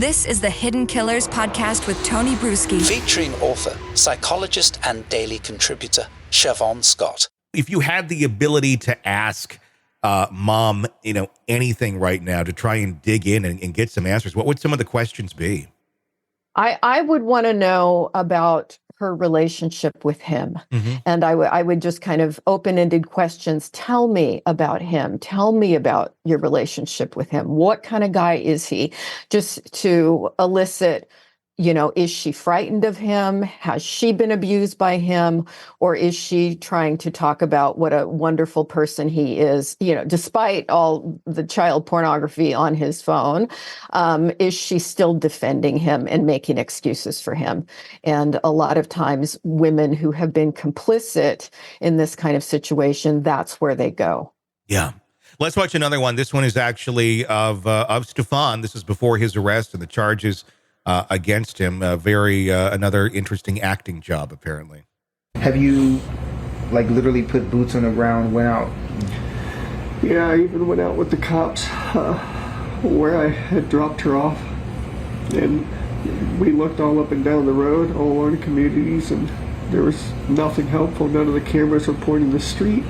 This is the Hidden Killers podcast with Tony Brueski. Featuring author, psychologist, and daily contributor, Shavaun Scott. If you had the ability to ask mom, anything right now to try and dig in and get some answers, what would some of the questions be? I would want to know about her relationship with him. Mm-hmm. And I would just kind of open-ended questions. Tell me about him. Tell me about your relationship with him. What kind of guy is he? Just to elicit, is she frightened of him? Has she been abused by him? Or is she trying to talk about what a wonderful person he is, despite all the child pornography on his phone? Is she still defending him and making excuses for him? And a lot of times women who have been complicit in this kind of situation, that's where they go. Yeah. Let's watch another one. This one is actually of Stephan. This is before his arrest and the charges against him. Another interesting acting job, apparently. Have you, literally put boots on the ground, went out? Yeah, I even went out with the cops where I had dropped her off. And we looked all up and down the road, all along the communities, and there was nothing helpful. None of the cameras were pointing the street.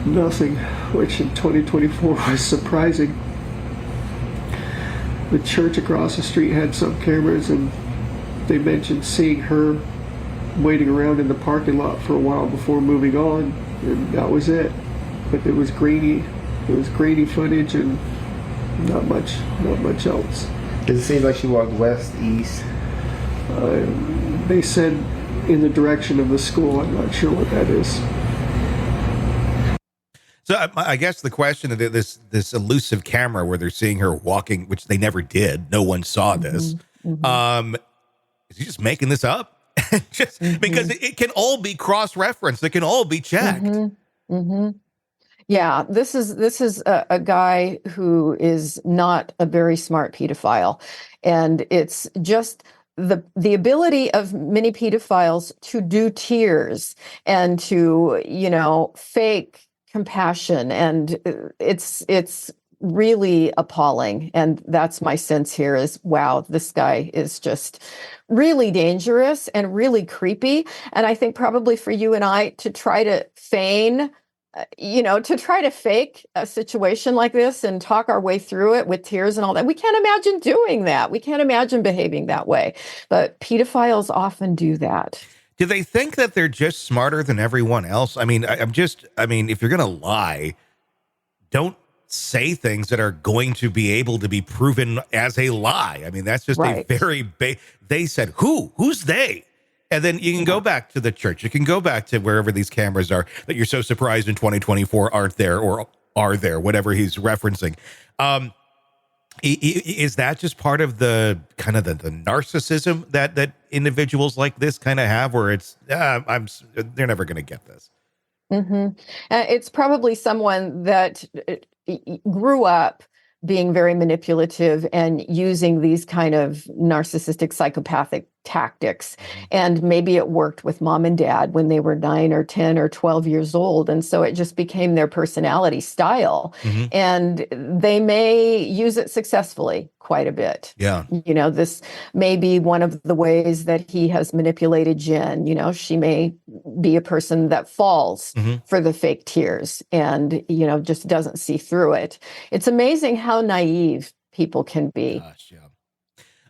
Nothing, which in 2024 was surprising. The church across the street had some cameras, and they mentioned seeing her waiting around in the parking lot for a while before moving on, and that was it. But it was grainy footage, and not much else. Does it seem like she walked west, east? They said in the direction of the school. I'm not sure what that is. So I guess the question of this elusive camera where they're seeing her walking, which they never did. No one saw this. Mm-hmm. Is he just making this up? Because it can all be cross-referenced. It can all be checked. Mm-hmm. Mm-hmm. Yeah, this is a guy who is not a very smart pedophile. And it's just the ability of many pedophiles to do tears and to, fake compassion, and it's really appalling. And that's my sense here is, wow, this guy is just really dangerous and really creepy. And I think probably for you and I to try to feign, to try to fake a situation like this and talk our way through it with tears and all that, we can't imagine doing that. We can't imagine behaving that way. But pedophiles often do that. Do they think that they're just smarter than everyone else? I mean, if you're going to lie, don't say things that are going to be able to be proven as a lie. I mean, that's just right. a very they said, who's they? And then you can go back to the church. You can go back to wherever these cameras are that you're so surprised in 2024 aren't there or are there, whatever he's referencing. Is that just part of the kind of the narcissism that individuals like this kind of have, where it's they're never going to get this? Mm-hmm. It's probably someone that grew up being very manipulative and using these kind of narcissistic psychopathic tactics. And maybe it worked with mom and dad when they were 9 or 10 or 12 years old. And so it just became their personality style. Mm-hmm. And they may use it successfully quite a bit. Yeah. This may be one of the ways that he has manipulated Jen. She may be a person that falls for the fake tears and, just doesn't see through it. It's amazing how naive people can be. Gosh, yeah.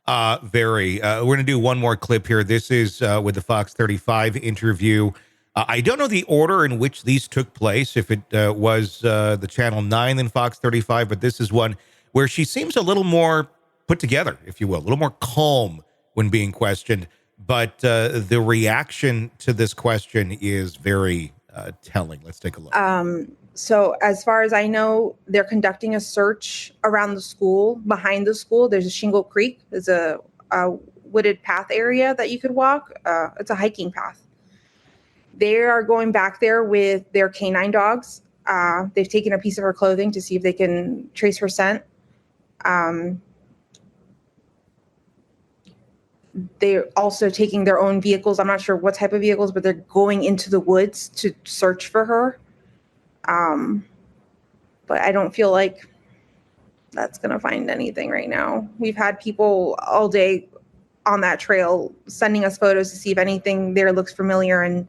We're going to do one more clip here. This is with the Fox 35 interview. I don't know the order in which these took place, if it was the Channel 9 and Fox 35, but this is one where she seems a little more put together, if you will, a little more calm when being questioned. But the reaction to this question is very telling. Let's take a look. So as far as I know, they're conducting a search around the school. Behind the school, there's a Shingle Creek. There's a wooded path area that you could walk. It's a hiking path. They are going back there with their canine dogs. They've taken a piece of her clothing to see if they can trace her scent. They're also taking their own vehicles. I'm not sure what type of vehicles, but they're going into the woods to search for her. But I don't feel like that's going to find anything right now. We've had people all day on that trail sending us photos to see if anything there looks familiar and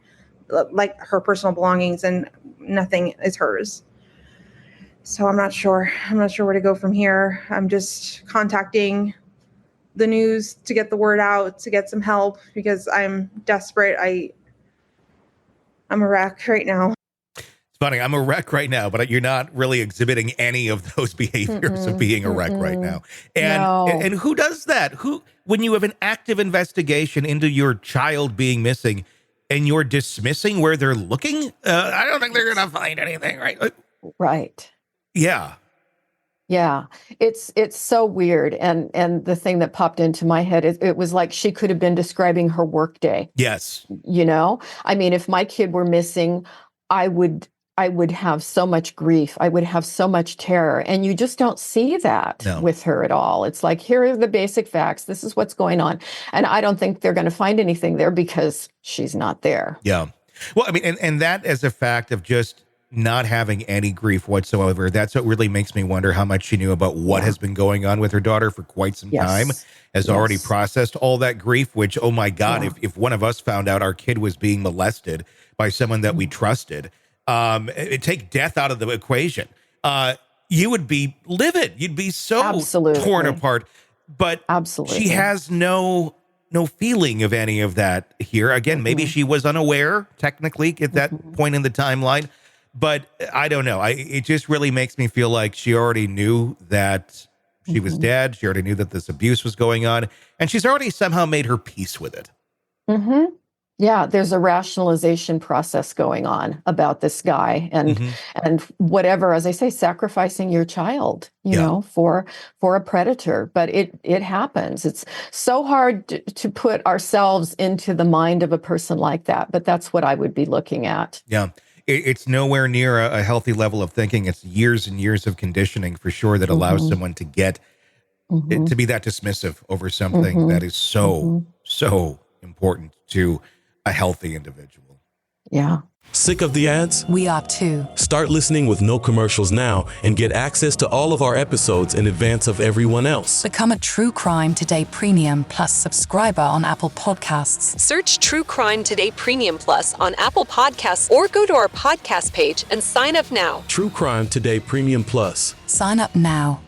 like her personal belongings, and nothing is hers. So I'm not sure. I'm not sure where to go from here. I'm just contacting the news to get the word out, to get some help, because I'm desperate. I'm a wreck right now. It's funny. I'm a wreck right now, but you're not really exhibiting any of those behaviors of being a wreck right now. And, No. and who does that? When you have an active investigation into your child being missing and you're dismissing where they're looking, I don't think they're going to find anything, right? Right. Yeah. Yeah, it's so weird. And the thing that popped into my head, it was like she could have been describing her work day. Yes. You know, I mean, if my kid were missing, I would have so much grief. I would have so much terror. And you just don't see that with her at all. It's like, here are the basic facts. This is what's going on. And I don't think they're going to find anything there because she's not there. Yeah. Well, I mean, and that as a fact of just not having any grief whatsoever, that's what really makes me wonder how much she knew about what has been going on with her daughter for quite some time, has already processed all that grief, which, oh my God, if one of us found out our kid was being molested by someone that we trusted, it'd take death out of the equation. You would be livid. You'd be so torn apart. But she has no feeling of any of that here. Again, maybe she was unaware technically at that point in the timeline. But I don't know. It just really makes me feel like she already knew that she was dead. She already knew that this abuse was going on. And she's already somehow made her peace with it. Mm-hmm. Yeah, there's a rationalization process going on about this guy and whatever, as I say, sacrificing your child, you know, for a predator. But it happens. It's so hard to put ourselves into the mind of a person like that. But that's what I would be looking at. Yeah. It's nowhere near a healthy level of thinking. It's years and years of conditioning for sure that allows someone to get to be that dismissive over something that is so important to a healthy individual. Yeah. Sick of the ads? We are too. Start listening with no commercials now and get access to all of our episodes in advance of everyone else. Become a True Crime Today Premium Plus subscriber on Apple Podcasts. Search True Crime Today Premium Plus on Apple Podcasts or go to our podcast page and sign up now. True Crime Today Premium Plus. Sign up now.